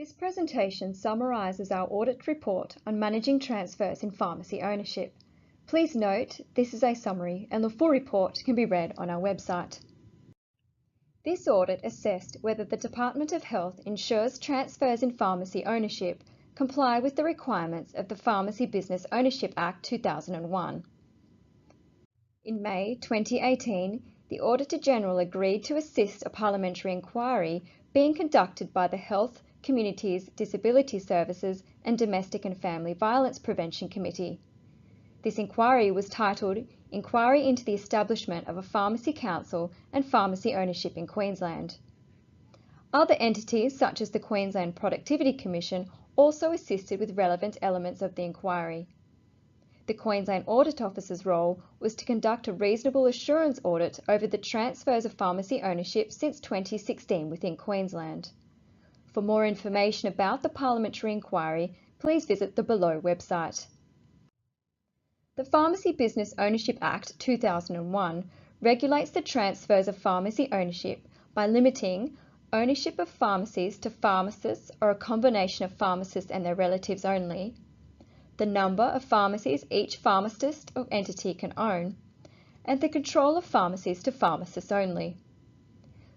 This presentation summarises our audit report on managing transfers in pharmacy ownership. Please note this is a summary and the full report can be read on our website. This audit assessed whether the Department of Health ensures transfers in pharmacy ownership comply with the requirements of the Pharmacy Business Ownership Act 2001. In May 2018, the Auditor General agreed to assist a parliamentary inquiry being conducted by the Health, Communities, Disability Services and Domestic and Family Violence Prevention Committee. This inquiry was titled Inquiry into the Establishment of a Pharmacy Council and Pharmacy Ownership in Queensland. Other entities such as the Queensland Productivity Commission also assisted with relevant elements of the inquiry. The Queensland Audit Officer's role was to conduct a reasonable assurance audit over the transfers of pharmacy ownership since 2016 within Queensland. For more information about the parliamentary inquiry, please visit the below website. The Pharmacy Business Ownership Act 2001 regulates the transfers of pharmacy ownership by limiting ownership of pharmacies to pharmacists or a combination of pharmacists and their relatives only, the number of pharmacies each pharmacist or entity can own, and the control of pharmacies to pharmacists only.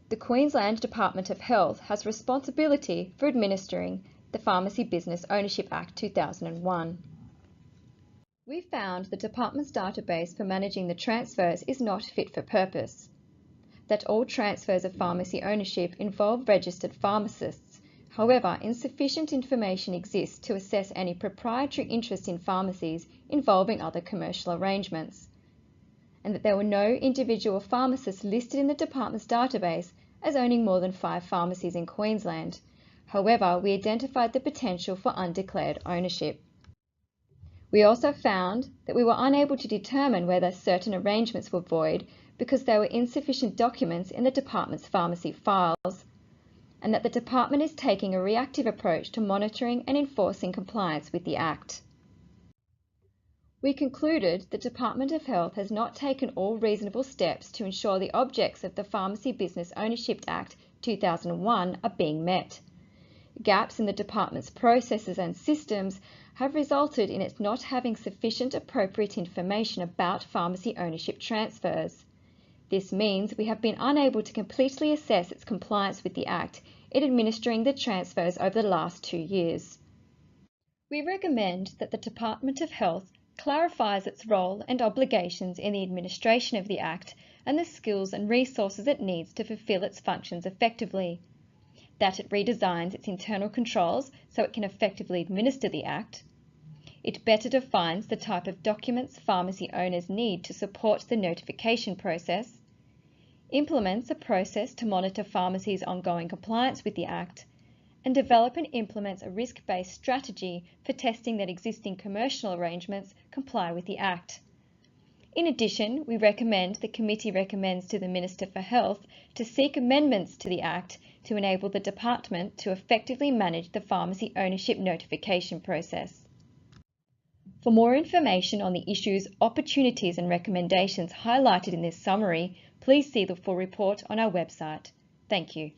The Queensland Department of Health has responsibility for administering the Pharmacy Business Ownership Act 2001. We found the Department's database for managing the transfers is not fit for purpose, that all transfers of pharmacy ownership involve registered pharmacists. However, insufficient information exists to assess any proprietary interest in pharmacies involving other commercial arrangements, and that there were no individual pharmacists listed in the Department's database as owning more than 5 pharmacies in Queensland. However, we identified the potential for undeclared ownership. We also found that we were unable to determine whether certain arrangements were void because there were insufficient documents in the Department's pharmacy files, and that the Department is taking a reactive approach to monitoring and enforcing compliance with the Act. We concluded the Department of Health has not taken all reasonable steps to ensure the objects of the Pharmacy Business Ownership Act 2001 are being met. Gaps in the Department's processes and systems have resulted in its not having sufficient appropriate information about pharmacy ownership transfers. This means we have been unable to completely assess its compliance with the Act in administering the transfers over the last 2 years. We recommend that the Department of Health clarifies its role and obligations in the administration of the Act and the skills and resources it needs to fulfil its functions effectively, that it redesigns its internal controls so it can effectively administer the Act, it better defines the type of documents pharmacy owners need to support the notification process, implements a process to monitor pharmacies' ongoing compliance with the Act, and develop and implements a risk-based strategy for testing that existing commercial arrangements comply with the Act. In addition, we recommend the Committee recommends to the Minister for Health to seek amendments to the Act to enable the Department to effectively manage the pharmacy ownership notification process. For more information on the issues, opportunities and recommendations highlighted in this summary, please see the full report on our website. Thank you.